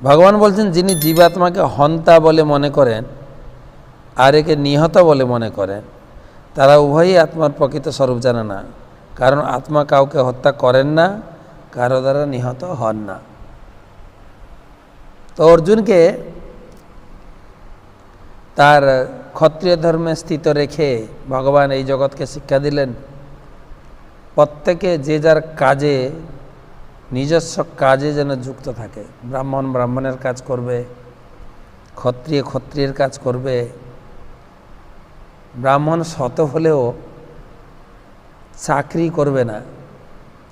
ভগবান বলছেন যিনি জীবাত্মাকে হন্তা বলে মনে করেন আর একে নিহত বলে মনে করেন তারা উভয়ই আত্মার প্রকৃত স্বরূপ জানে না, কারণ আত্মা কাউকে হত্যা করেন না, কারো দ্বারা নিহত হন না। তো অর্জুনকে তার ক্ষত্রিয় ধর্মে স্থিত রেখে ভগবান এই জগৎকে শিক্ষা দিলেন প্রত্যেকে যে যার কাজে, নিজস্ব কাজে যেন যুক্ত থাকে। ব্রাহ্মণ ব্রাহ্মণের কাজ করবে, ক্ষত্রিয় ক্ষত্রিয়ের কাজ করবে। ব্রাহ্মণ শত হলেও চাকরি করবে না,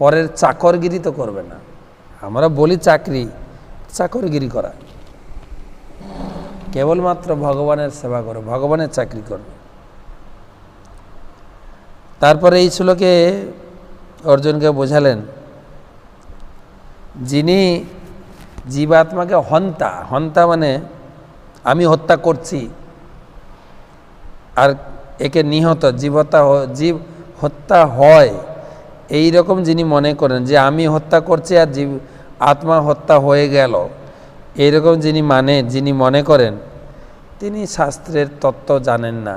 পরের চাকরগিরি তো করবে না। আমরা বলি চাকরি, চাকরগিরি করা, কেবলমাত্র ভগবানের সেবা করো, ভগবানের চাকরি করো। তারপরে এই শ্লোকে অর্জুনকে বোঝালেন যিনি জীবাত্মাকে হন্তা, হন্তা মানে আমি হত্যা করছি, আর একে নিহত, জীব হত্যা হয় এই রকম যিনি মনে করেন যে আমি হত্যা করছি আর আত্মা হত্যা হয়ে গেল, এইরকম যিনি মনে করেন তিনি শাস্ত্রের তত্ত্ব জানেন না,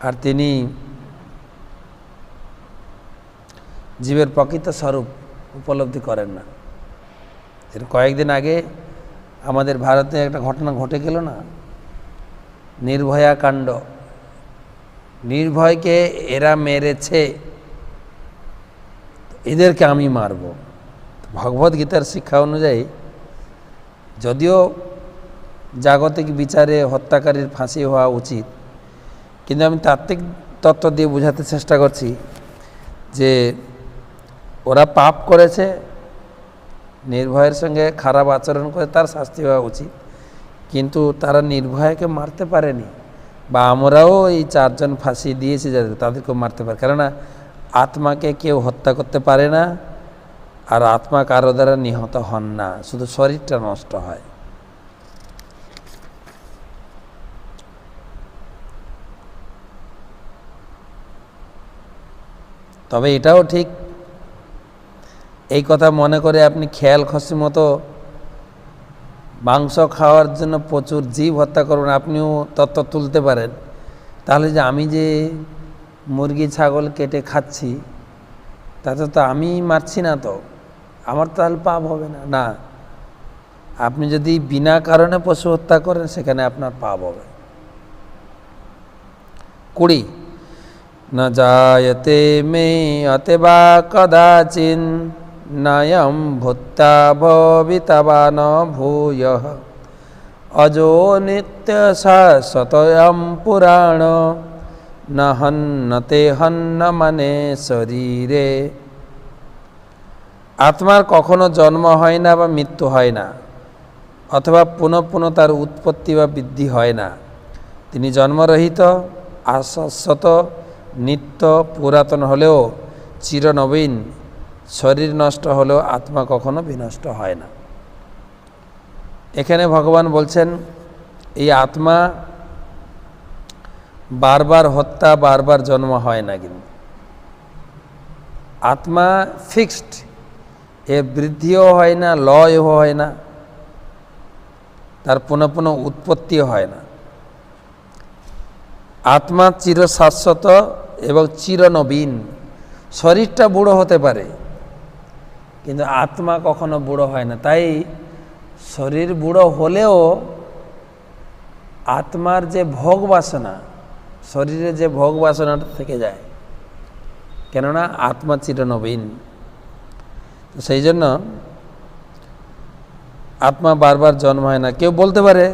আর তিনি জীবের প্রকৃত স্বরূপ উপলব্ধি করেন না। এর কয়েকদিন আগে আমাদের ভারতে একটা ঘটনা ঘটে গেল না, নির্ভয়া কাণ্ড। নির্ভয়কে এরা মেরেছে, এদেরকে আমি মারব। ভগবদ্গীতার শিক্ষা অনুযায়ী যদিও জাগতিক বিচারে হত্যাকারীর ফাঁসি হওয়া উচিত, কিন্তু আমি তাত্ত্বিক তত্ত্ব দিয়ে বোঝাতে চেষ্টা করছি যে ওরা পাপ করেছে, নির্ভয়ের সঙ্গে খারাপ আচরণ করে তার শাস্তি হওয়া উচিত, কিন্তু তারা নির্ভয়কে মারতে পারেনি। বা আমরাও এই 4 জন ফাঁসি দিয়েছি যাদের, তাদেরকেও মারতে পারে, কেননা আত্মাকে কেউ হত্যা করতে পারে না, আর আত্মা কারো দ্বারা নিহত হন না, শুধু শরীরটা নষ্ট হয়। তবে এটাও ঠিক, এই কথা মনে করে আপনি খেয়াল খসি মতো মাংস খাওয়ার জন্য প্রচুর জীব হত্যা করবেন, আপনিও তত্ত্ব তুলতে পারেন। তাহলে যে আমি যে মুরগি ছাগল কেটে খাচ্ছি তাতে তো আমি মারছি না, তো আমার তাহলে পাপ হবে না। না, আপনি যদি বিনা কারণে পশু হত্যা করেন সেখানে আপনার পাপ হবে। 20 না জায়তে মে অতবা কদাচিন নায়ম ভূত্তা ভবিতবা ন ভূয়ঃ অজো নিত্য শাশ্বতয়ম পুরাণ ন হন্যতে হন্য মানে শরীরে। আত্মার কখনো জন্ম হয় না বা মৃত্যু হয় না, অথবা পুনঃ পুনঃ তার উৎপত্তি বা বৃদ্ধি হয় না। তিনি জন্মরহিত, অশাশ্বত, নিত্য, পুরাতন হলেও চিরনবীন। শরীর নষ্ট হলেও আত্মা কখনো বিনষ্ট হয় না। এখানে ভগবান বলছেন এই আত্মা বারবার হত্যা, বারবার জন্ম হয় না, কিন্তু আত্মা ফিক্সড, এর বৃদ্ধিও হয় না, লয়ও হয় না, তার পুনঃ পুনঃ উৎপত্তিও হয় না। আত্মা চিরশাশ্বত এবং চিরনবীন। শরীরটা বুড়ো হতে পারে, কিন্তু আত্মা কখনো বুড়ো হয় না। তাই শরীর বুড়ো হলেও আত্মার যে ভোগ বাসনা, শরীরে যে ভোগ বাসনাটা থেকে যায়, কেননা আত্মা চিরনবীন। তো সেই জন্য আত্মা বারবার জন্ম হয় না। কেউ বলতে পারে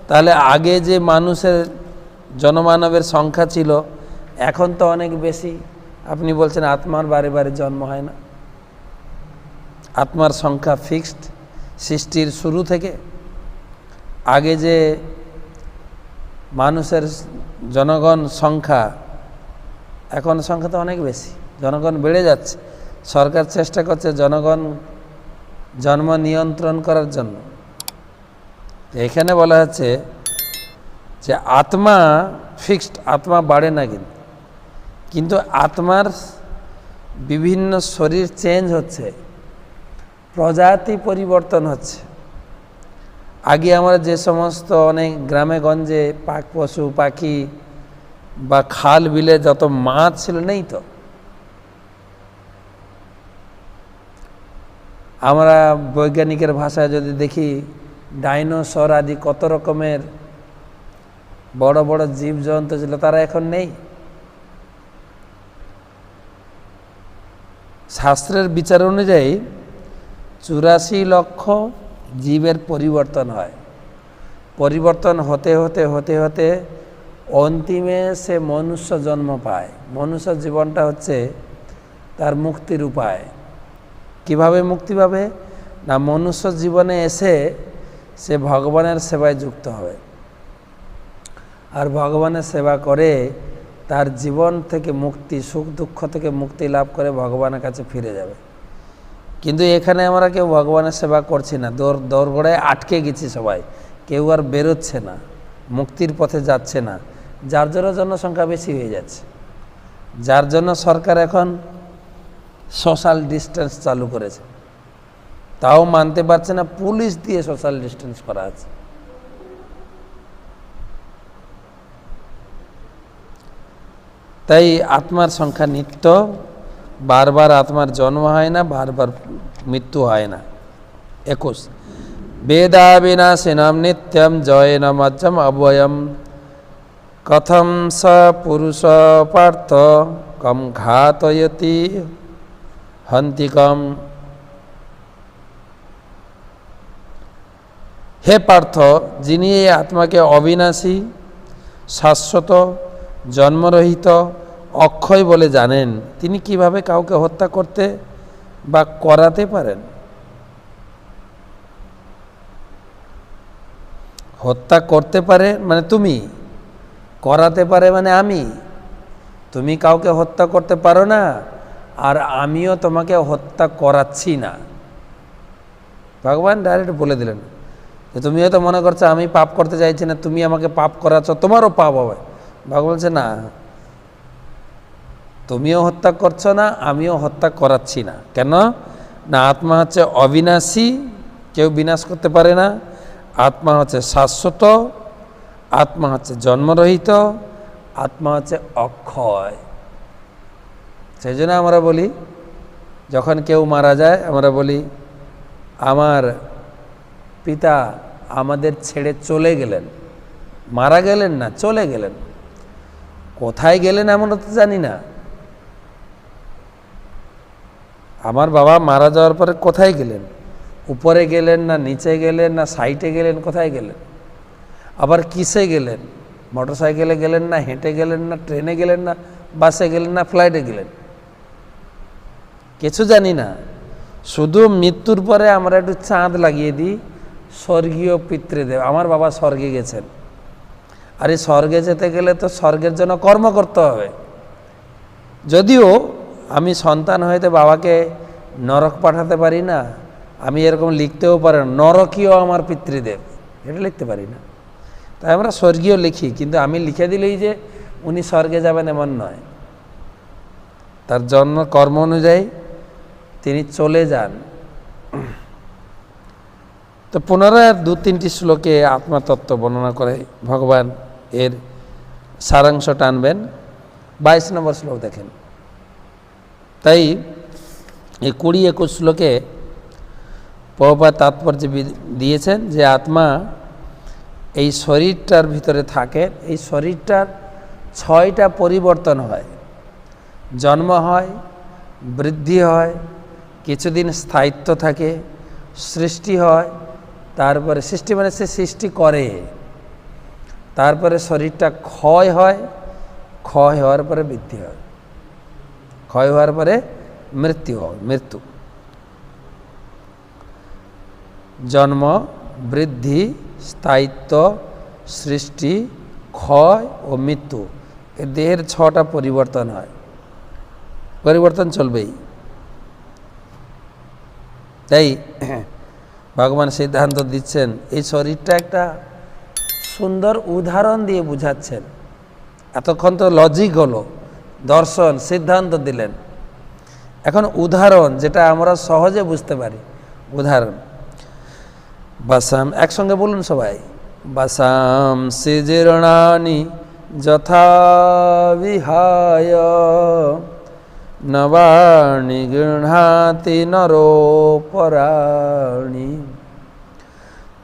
তাহলে আগে যে মানুষের জনমানবের সংখ্যা ছিল এখন তো অনেক বেশি, আপনি বলছেন আত্মার বারে বারে জন্ম হয় না। আত্মার সংখ্যা ফিক্সড সৃষ্টির শুরু থেকে। আগে যে মানুষের জনগণ সংখ্যা, এখন সংখ্যা তো অনেক বেশি, জনগণ বেড়ে যাচ্ছে। সরকার চেষ্টা করছে জনগণ জন্ম নিয়ন্ত্রণ করার জন্য। এখানে বলা হচ্ছে যে আত্মা ফিক্সড, আত্মা বাড়ে না, কিন্তু আত্মার বিভিন্ন শরীর চেঞ্জ হচ্ছে, প্রজাতি পরিবর্তন হচ্ছে। আগে আমরা যে সমস্ত অনেক গ্রামে গঞ্জে পশু পাখি বা খাল বিলে যত মাছ ছিল, নেই তো। আমরা বৈজ্ঞানিকের ভাষায় যদি দেখি, ডাইনোসর আদি কত রকমের বড় বড় জীবজন্তু ছিল, তারা এখন নেই। শাস্ত্রের বিচার অনুযায়ী 84 লক্ষ জীবের পরিবর্তন হয়। পরিবর্তন হতে হতে হতে হতে অন্তিমে সে মনুষ্য জন্ম পায়। মনুষ্য জীবনটা হচ্ছে তার মুক্তির উপায়। কিভাবে মুক্তি পাবে? না, মনুষ্য জীবনে এসে সে ভগবানের সেবায় যুক্ত হবে, আর ভগবানের সেবা করে তার জীবন থেকে মুক্তি, সুখ দুঃখ থেকে মুক্তি লাভ করে ভগবানের কাছে ফিরে যাবে। কিন্তু এখানে আমরা কেউ ভগবানের সেবা করছি না, দোরগোড়ায় আটকে গেছি সবাই, কেউ আর বেরোচ্ছে না, মুক্তির পথে যাচ্ছে না। যার জন্য জনসংখ্যা বেশি হয়ে যাচ্ছে, যার জন্য সরকার এখন সোশ্যাল ডিস্টেন্স চালু করেছে, তাও মানতে পারছে না, পুলিশ দিয়ে সোশ্যাল ডিস্টেন্স করা আছে। তাই আত্মার সংখ্যা নিত্য, বারবার আত্মার জন্ম হয় না, বারবার মৃত্যু হয় না। 21 বেদা বিনাশিনাম নিত্যম জয়নমজ্জম অবয়ম কথম স পুরুষ পার্থ কম ঘাতয়তি হন্তিকম। হে পার্থ, যিনি এই আত্মাকে অবিনাশী, শাশ্বত, জন্মরহিত, অক্ষয় বলে জানেন, তিনি কিভাবে কাউকে হত্যা করতে বা করাতে পারেন? হত্যা করতে পারে মানে তুমি, করাতে পারে মানে আমি। তুমি কাউকে হত্যা করতে পারো না, আর আমিও তোমাকে হত্যা করাচ্ছি না। ভগবান ডাইরেক্ট বলে দিলেন যে তুমি হয়তো মনে করছো আমি পাপ করতে চাইছি না, তুমি আমাকে পাপ করাচ্ছ, তোমারও পাপ হবে। ভগবান বলছে না, তুমিও হত্যা করছো না, আমিও হত্যা করাচ্ছি না। কেন না, আত্মা হচ্ছে অবিনাশী, কেউ বিনাশ করতে পারে না। আত্মা হচ্ছে শাশ্বত, আত্মা হচ্ছে জন্মরহিত, আত্মা হচ্ছে অক্ষয়। সেই জন্য আমরা বলি, যখন কেউ মারা যায় আমরা বলি আমার পিতা আমাদের ছেড়ে চলে গেলেন। মারা গেলেন না, চলে গেলেন। কোথায় গেলেন আমরা তো জানি না। আমার বাবা মারা যাওয়ার পরে কোথায় গেলেন? উপরে গেলেন না নিচে গেলেন না সাইডে গেলেন? কোথায় গেলেন? আবার কিসে গেলেন? মোটর সাইকেলে গেলেন না হেঁটে গেলেন না ট্রেনে গেলেন না বাসে গেলেন না ফ্লাইটে গেলেন? কিছু জানি না। শুধু মৃত্যুর পরে আমরা একটু চাঁদ লাগিয়ে দিই, স্বর্গীয় পিতৃদেব, আমার বাবা স্বর্গে গেছেন। আর এই স্বর্গে যেতে গেলে তো স্বর্গের জন্য কর্ম করতে হবে। যদিও আমি সন্তান হইতে বাবাকে নরক পাঠাতে পারি না, আমি এরকম লিখতেও পারি না নরকীয় আমার পিতৃদেব, এটা লিখতে পারি না। তাই আমরা স্বর্গীয় লিখি, কিন্তু আমি লিখে দিলেই যে উনি স্বর্গে যাবেন এমন নয়। তার জন্ম কর্ম অনুযায়ী তিনি চলে যান। তো পুনরায় 2-3টি শ্লোকে আত্মাতত্ত্ব বর্ণনা করে ভগবান এর সারাংশ টানবেন। 22 নম্বর শ্লোক দেখেন। তাই এই 20-21 শ্লোকে প্রভুপাদ তাৎপর্য দিয়েছেন যে আত্মা এই শরীরটার ভিতরে থাকে। এই শরীরটার 6টা পরিবর্তন হয়, জন্ম হয়, বৃদ্ধি হয়, কিছুদিন স্থায়িত্ব থাকে, সৃষ্টি হয়, তারপরে সৃষ্টি মানে সে সৃষ্টি করে, তারপরে শরীরটা ক্ষয় হয়, ক্ষয় হওয়ার পরে বৃদ্ধি হয়, ক্ষয় হওয়ার পরে মৃত্যু হয়। মৃত্যু, জন্ম, বৃদ্ধি, স্থায়িত্ব, সৃষ্টি, ক্ষয় ও মৃত্যু, এ দেহের 6টা পরিবর্তন হয়। পরিবর্তন চলবেই। তাই ভগবান সিদ্ধান্ত দিচ্ছেন, এই শরীরটা একটা সুন্দর উদাহরণ দিয়ে বুঝাচ্ছেন। এতক্ষণ তো লজিক হলো, দর্শন, সিদ্ধান্ত দিলেন। এখন উদাহরণ, যেটা আমরা সহজে বুঝতে পারি। উদাহরণ, বাসাম, একসঙ্গে বলুন সবাই, বাসাম জীর্ণানি যথা বিহায় নবাণি গৃহাতি নরোপরাণি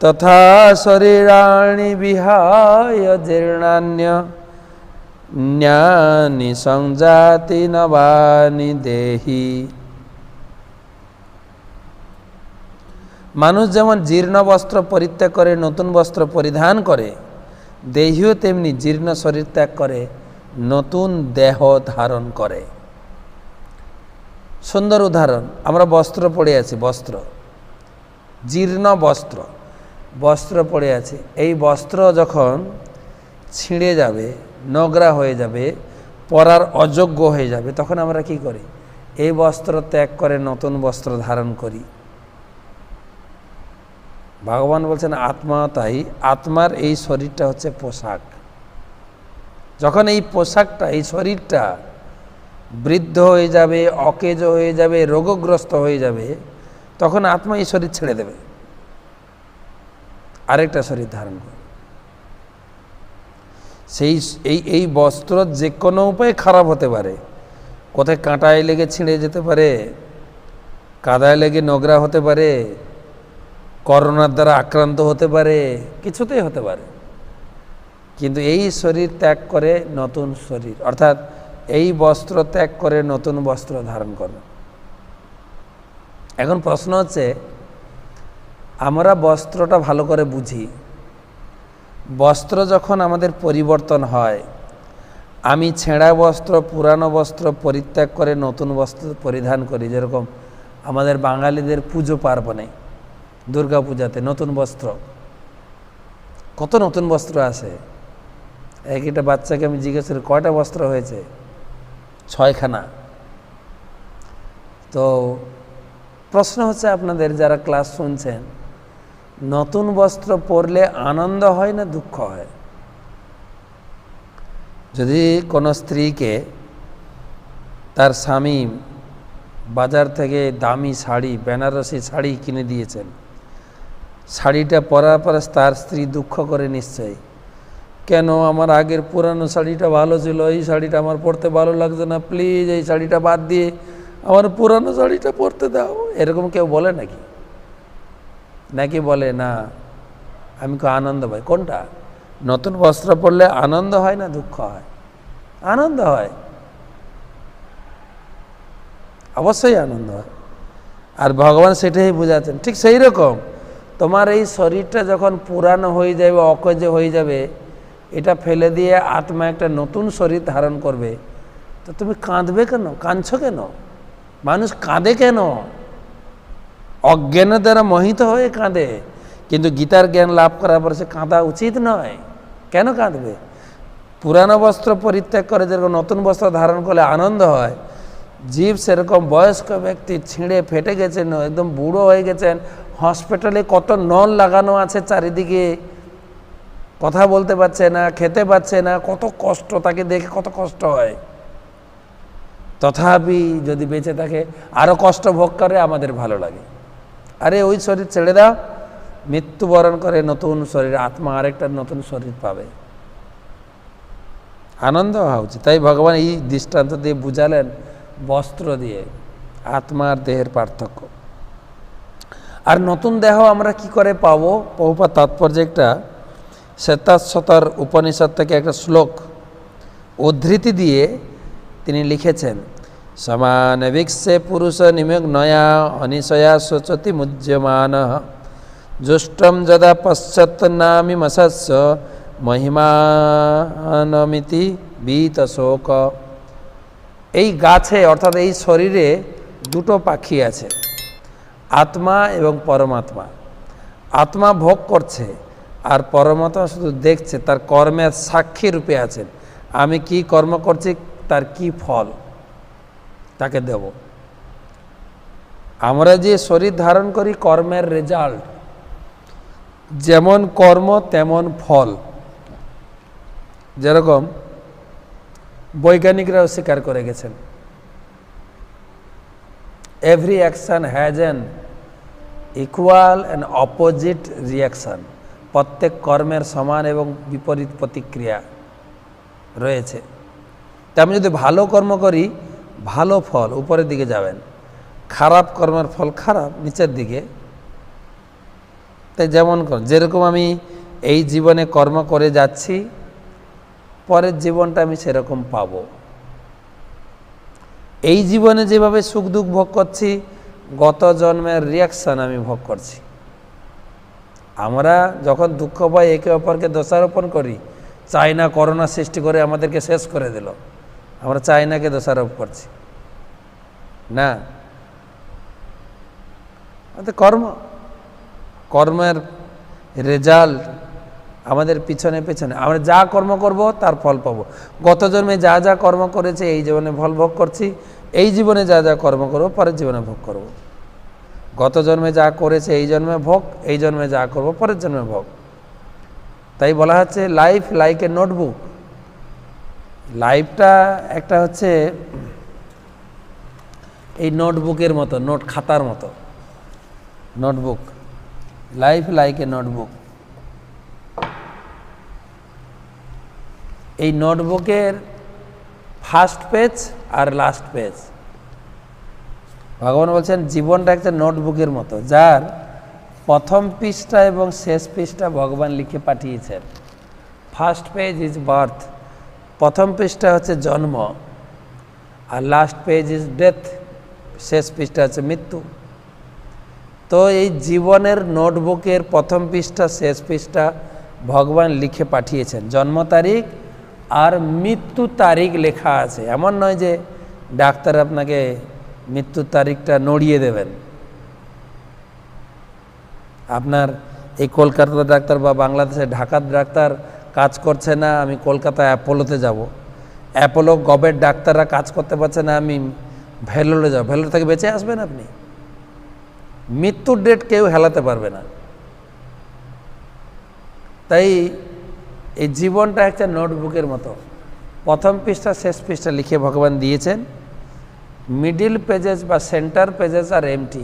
তথা শরীরাণি বিহায় জীর্ণান্য ন্যানি সংজাতি নবানি দেহি। মানুষ যেমন জীর্ণ বস্ত্র পরিত্যাগ করে নতুন বস্ত্র পরিধান করে, দেহীও তেমনি জীর্ণ শরীর ত্যাগ করে নতুন দেহ ধারণ করে। সুন্দর উদাহরণ, আমরা বস্ত্র পরে আছি, বস্ত্র, জীর্ণ বস্ত্র, বস্ত্র পরে আছে, এই বস্ত্র যখন ছিঁড়ে যাবে, নোংরা হয়ে যাবে, পরার অযোগ্য হয়ে যাবে, তখন আমরা কি করি? এই বস্ত্র ত্যাগ করে নতুন বস্ত্র ধারণ করি। ভগবান বলছেন আত্মা তাই, আত্মার এই শরীরটা হচ্ছে পোশাক। যখন এই পোশাকটা, এই শরীরটা বৃদ্ধ হয়ে যাবে, অকেজ হয়ে যাবে, রোগগ্রস্ত হয়ে যাবে, তখন আত্মা এই শরীর ছেড়ে দেবে, আরেকটা শরীর ধারণ করবে। সেই এই বস্ত্র যে কোনো উপায়ে খারাপ হতে পারে, কোথায় কাঁটায় লেগে ছিঁড়ে যেতে পারে, কাদায় লেগে নোংরা হতে পারে, করোনার দ্বারা আক্রান্ত হতে পারে, কিছুতেই হতে পারে, কিন্তু এই শরীর ত্যাগ করে নতুন শরীর, অর্থাৎ এই বস্ত্র ত্যাগ করে নতুন বস্ত্র ধারণ করবে। এখন প্রশ্ন হচ্ছে, আমরা বস্ত্রটা ভালো করে বুঝি। বস্ত্র যখন আমাদের পরিবর্তন হয়, আমি ছেঁড়া বস্ত্র, পুরানো বস্ত্র পরিত্যাগ করে নতুন বস্ত্র পরিধান করি। যেরকম আমাদের বাঙালিদের পুজো পার্বণে, দুর্গা পূজাতে নতুন বস্ত্র, কত নতুন বস্ত্র আসে। একটা বাচ্চাকে আমি জিজ্ঞেস করি কয়টা বস্ত্র হয়েছে, 6খানা। তো প্রশ্ন হচ্ছে আপনাদের যারা ক্লাস শুনছেন, নতুন বস্ত্র পরলে আনন্দ হয় না দুঃখ হয়? যদি কোনো স্ত্রীকে তার স্বামী বাজার থেকে দামি শাড়ি, বেনারসি শাড়ি কিনে দিয়েছেন, শাড়িটা পরার পরে তার স্ত্রী দুঃখ করে নিশ্চয়ই, কেন আমার আগের পুরানো শাড়িটা ভালো ছিল, এই শাড়িটা আমার পরতে ভালো লাগছে না, প্লিজ এই শাড়িটা বাদ দিয়ে আমার পুরানো শাড়িটা পরতে দাও। এরকম কেউ বলে নাকি? নাকি বলে না আমি খুব আনন্দ পাই? কোনটা? নতুন বস্ত্র পরলে আনন্দ হয় না দুঃখ হয়? আনন্দ হয়, অবশ্যই আনন্দ হয়। আর ভগবান সেটাই বোঝাচ্ছেন। ঠিক সেই রকম তোমার এই শরীরটা যখন পুরানো হয়ে যাবে, অকেজে হয়ে যাবে, এটা ফেলে দিয়ে আত্মা একটা নতুন শরীর ধারণ করবে, তো তুমি কাঁদবে কেন? কাঁদছো কেন? মানুষ কাঁদে কেন? অজ্ঞানের দ্বারা মোহিত হয়ে কাঁদে, কিন্তু গীতার জ্ঞান লাভ করার পর সে কাঁদা উচিত নয়। কেন কাঁদবে? পুরানো বস্ত্র পরিত্যাগ করে যেরকম নতুন বস্ত্র ধারণ করলে আনন্দ হয়, জীব সেরকম বয়স্ক ব্যক্তি ছিঁড়ে ফেটে গেছেন, একদম বুড়ো হয়ে গেছেন, হসপিটালে কত নল লাগানো আছে চারিদিকে, কথা বলতে পারছে না, খেতে পারছে না, কত কষ্ট, তাকে দেখে কত কষ্ট হয়। তথাপি যদি বেঁচে থাকে আরও কষ্ট ভোগ করে, আমাদের ভালো লাগে। আরে ওই শরীর ছেড়ে দাও, মৃত্যুবরণ করে নতুন শরীর, আত্মা আরেকটা নতুন শরীর পাবে, আনন্দ হওয়া উচিত। তাই ভগবান এই দৃষ্টান্ত দিয়ে বুঝালেন বস্ত্র দিয়ে আত্মার দেহের পার্থক্য। আর নতুন দেহ আমরা কি করে পাবো? বহুপা তাৎপর্য একটা শ্বেতাশ্বতর উপনিষদ থেকে একটা শ্লোক উদ্ধৃতি দিয়ে তিনি লিখেছেন, সমান বিক্ষে পুরুষ নিমেক নয়া অনিশয়া শোচতি মুজ্যমান জুষ্টম যদা পশ্চাৎ নামি মশস্য মহিমানমিতি বীত শোক। এই গাছে অর্থাৎ এই শরীরে দুটো পাখি আছে, আত্মা এবং পরমাত্মা। আত্মা ভোগ করছে আর পরমাত্মা শুধু দেখছে, তার কর্মের সাক্ষী রূপে আছেন। আমি কি কর্ম করছি, তার কি ফল তাকে দেব। আমরা যে শরীর ধারণ করি কর্মের রেজাল্ট, যেমন কর্ম তেমন ফল। যেরকম বৈজ্ঞানিকরাও স্বীকার করে গেছেন, every action has an equal and opposite reaction, প্রত্যেক কর্মের সমান এবং বিপরীত প্রতিক্রিয়া রয়েছে। তা আমি যদি ভালো কর্ম করি ভালো ফল উপরের দিকে যাবেন, খারাপ কর্মের ফল খারাপ নিচের দিকে। তাই যেরকম আমি এই জীবনে কর্ম করে যাচ্ছি পরের জীবনটা আমি সেরকম পাব। এই জীবনে যেভাবে সুখ দুঃখ ভোগ করছি গত জন্মের রিয়াকশান আমি ভোগ করছি। আমরা যখন দুঃখ পাই একে অপরকে দোষারোপণ করি, চায়না করোনা সৃষ্টি করে আমাদেরকে শেষ করে দিল, আমরা চায়নাকে দোষারোপ করছি না। কর্মের রেজাল্ট আমাদের পিছনে পিছনে, আমরা যা কর্ম করব তার ফল পাবো। গত জন্মে যা যা কর্ম করেছে এই জীবনে ফল ভোগ করছি, এই জীবনে যা যা কর্ম করব পরের জীবনে ভোগ করব। গত জন্মে যা করেছে এই জন্মে ভোগ, এই জন্মে যা করব পরের জন্মে ভোগ। তাই বলা হচ্ছে লাইফ লাইক এ নোটবুক। লাইফটা একটা হচ্ছে এই নোটবুকের মতো, নোট খাতার মতো notebook. Life like a notebook. এই নোটবুকের ফার্স্ট পেজ আর লাস্ট পেজ, ভগবান বলছেন জীবনটা একটা নোটবুকের মতো, যার প্রথম পৃষ্ঠা এবং শেষ পৃষ্ঠা ভগবান লিখে পাঠিয়েছেন। ফার্স্ট পেজ ইজ বার্থ, প্রথম পৃষ্ঠা হচ্ছে জন্ম, আর লাস্ট পেজ ইজ ডেথ, শেষ পৃষ্ঠা হচ্ছে মৃত্যু। তো এই জীবনের নোটবুকের প্রথম পৃষ্ঠা শেষ পৃষ্ঠা ভগবান লিখে পাঠিয়েছেন, জন্ম তারিখ আর মৃত্যু তারিখ লেখা আছে। এমন নয় যে ডাক্তার আপনাকে মৃত্যুর তারিখটা নড়িয়ে দেবেন। আপনার এই কলকাতার ডাক্তার বা বাংলাদেশের ঢাকার ডাক্তার কাজ করছে না, আমি কলকাতা অ্যাপোলোতে যাব। অ্যাপোলো গভের ডাক্তাররা কাজ করতে পারছে না, আমি ভেলোরে যাব। ভেলোর থেকে বেঁচে আসবেন আপনি? মৃত্যুর ডেট কেউ হেলাতে পারবে না। তাই এই জীবনটা একটা নোটবুকের মতো, প্রথম পৃষ্ঠা শেষ পৃষ্ঠা লিখে ভগবান দিয়েছেন। মিডিল পেজেস বা সেন্টার পেজেস আর এমটি,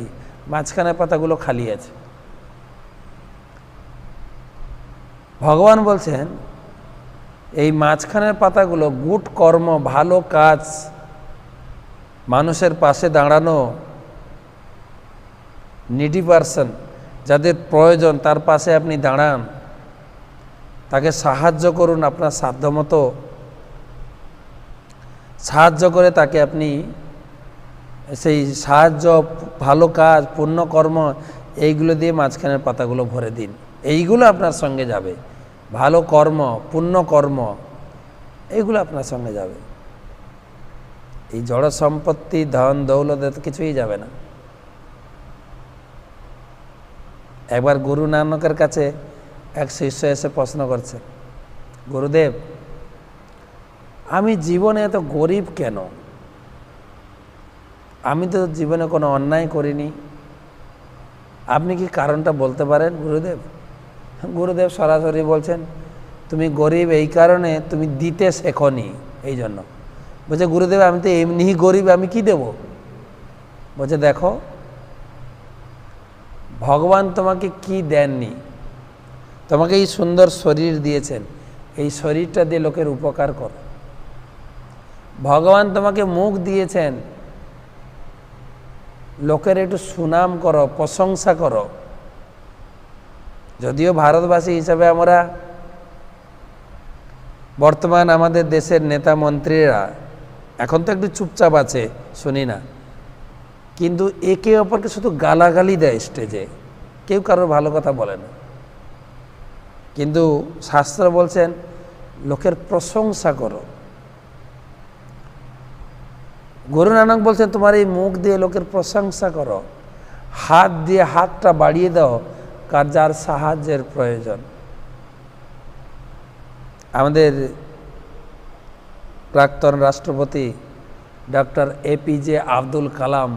মাঝখানের পাতাগুলো খালি আছে। ভগবান বলছেন এই মাঝখানের পাতাগুলো গুড কর্ম, ভালো কাজ, মানুষের পাশে দাঁড়ানো, নিডি পারসন যাদের প্রয়োজন তার পাশে আপনি দাঁড়ান, তাকে সাহায্য করুন আপনার সাধ্যমতো, সাহায্য করে তাকে আপনি সেই সাহায্য, ভালো কাজ, পুণ্যকর্ম এইগুলো দিয়ে মাঝখানের পাতাগুলো ভরে দিন। এইগুলো আপনার সঙ্গে যাবে, ভালো কর্ম, পুণ্যকর্ম এইগুলো আপনার সঙ্গে যাবে। এই জড় সম্পত্তি, ধন দৌলত কিছুই যাবে না। একবার গুরু নানকের কাছে এক শিষ্য এসে প্রশ্ন করছে, গুরুদেব আমি জীবনে এত গরিব কেন? আমি তো জীবনে কোনো অন্যায় করিনি, আপনি কি কারণটা বলতে পারেন গুরুদেব? গুরুদেব সরাসরি বলছেন, তুমি গরিব এই কারণে তুমি দিতে শেখনি, এই জন্য। বলছে গুরুদেব আমি তো এমনিই গরিব, আমি কি দেব? বলছে দেখো ভগবান তোমাকে কি দেননি, তোমাকে এই সুন্দর শরীর দিয়েছেন, এই শরীরটা দিয়ে লোকের উপকার করো। ভগবান তোমাকে মুখ দিয়েছেন, লোকের একটু সুনাম করো, প্রশংসা করো। যদিও ভারতবাসী হিসাবে আমরা বর্তমান আমাদের দেশের নেতা মন্ত্রীরা এখন তো একটু চুপচাপ আছে, শুনি না, কিন্তু একে অপরকে শুধু গালাগালি দেয় স্টেজে, কেউ কারোর ভালো কথা বলে না। কিন্তু শাস্ত্র বলছেন লোকের প্রশংসা করো। গুরু নানক বলছেন তোমার এই মুখ দিয়ে লোকের প্রশংসা করো, হাত দিয়ে হাতটা বাড়িয়ে দাও কার যার সাহায্যের প্রয়োজন। আমাদের প্রাক্তন রাষ্ট্রপতি ডক্টর APJ আব্দুল কালাম,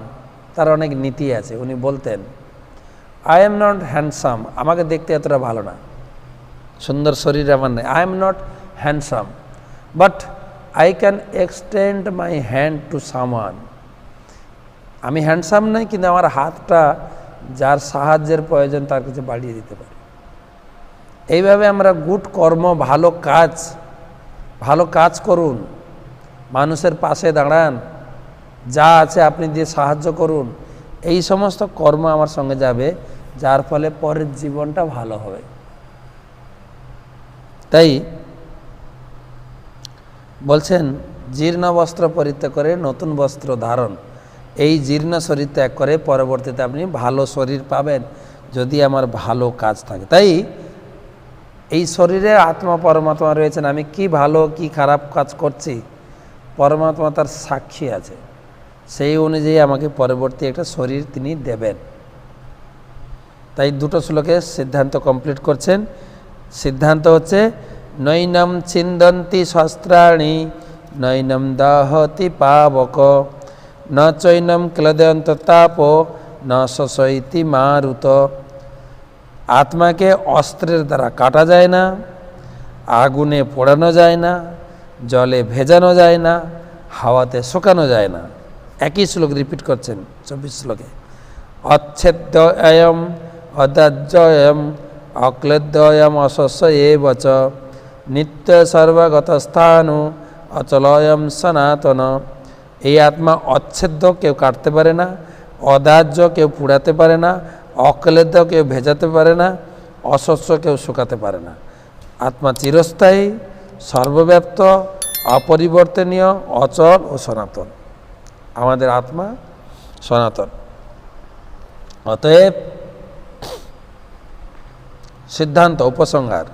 তার অনেক নীতি আছে। উনি বলতেন আই এম নট হ্যান্ডসাম, আমাকে দেখতে এতটা ভালো না, সুন্দর শরীর আমার নেই, I am not handsome but I can extend my hand to someone. আমি হ্যান্ডসাম নই, কিন্তু আমার হাতটা যার সাহায্যের প্রয়োজন তার কাছে বাড়িয়ে দিতে পারি। এইভাবে আমরা গুড কর্ম, ভালো কাজ করুন, মানুষের পাশে দাঁড়ান, যা আছে আপনি দিয়ে সাহায্য করুন, এই সমস্ত কর্ম আমার সঙ্গে যাবে, যার ফলে পরের জীবনটা ভালো হবে। তাই বলছেন জীর্ণ বস্ত্র পরিত্যাগ করে নতুন বস্ত্র ধারণ। এই জীর্ণ শরীর ত্যাগ করে পরবর্তীতে আপনি ভালো শরীর পাবেন যদি আমার ভালো কাজ থাকে। তাই এই শরীরে আত্মা পরমাত্মা রয়েছেন, আমি কি ভালো কি খারাপ কাজ করছি পরমাত্মা তার সাক্ষী আছে, সেই অনুযায়ী আমাকে পরবর্তী একটা শরীর তিনি দেবেন। তাই দুটো শ্লোকে সিদ্ধান্ত কমপ্লিট করছেন। সিদ্ধান্ত হচ্ছে নৈনম ছিন্দন্তি শস্ত্রাণি নৈনম দাহতি পাবক ন চৈনম ক্লেদন্ত তাপ ন শশৈতি মারুত। আত্মাকে অস্ত্রের দ্বারা কাটা যায় না, আগুনে পোড়ানো যায় না, জলে ভেজানো যায় না, হাওয়াতে শুকানো যায় না। একই শ্লোক রিপিট করছেন 24 শ্লোকে। অচ্ছেদ্যয়ম অদাহ্যয়ম অক্লেদ্যয়ম অশস্য এবচ নিত্য সর্বগত স্থানু অচলয়ম সনাতন। এই আত্মা অচ্ছেদ্য, কেউ কাটতে পারে না, অদাহ্য, কেউ পুড়াতে পারে না, অক্লেদ্য, কেউ ভেজাতে পারে না, অশস্য, কেউ শুকাতে পারে না। আত্মা চিরস্থায়ী, সর্বব্যাপ্ত, অপরিবর্তনীয়, অচল ও সনাতন। আমাদের আত্মা সনাতন। অতএব সিদ্ধান্ত উপসংহার,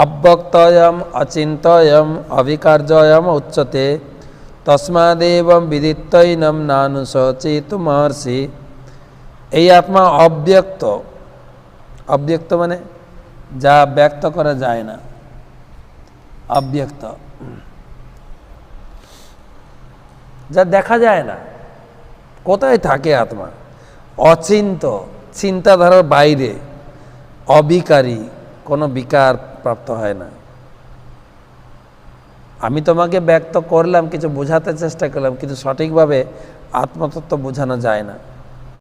অব্যক্তয়ম অচিন্তয়ম অবিকার্যয়ম উচ্যতে তস্মাদেবম বিদিত্যৈনম নানুশোচিতুমর্ষি। এই আত্মা অব্যক্ত, অব্যক্ত মানে যা ব্যক্ত করা যায় না, অব্যক্ত যা দেখা যায় না। কোথায় থাকে আত্মা? অচিন্ত, চিন্তাধারার বাইরে, অবিকারী, কোনো বিকার প্রাপ্ত হয় না। আমি তোমাকে ব্যক্ত করলাম, কিছু বোঝাতে চেষ্টা করলাম, কিন্তু সঠিকভাবে আত্মতত্ত্ব বোঝানো যায় না।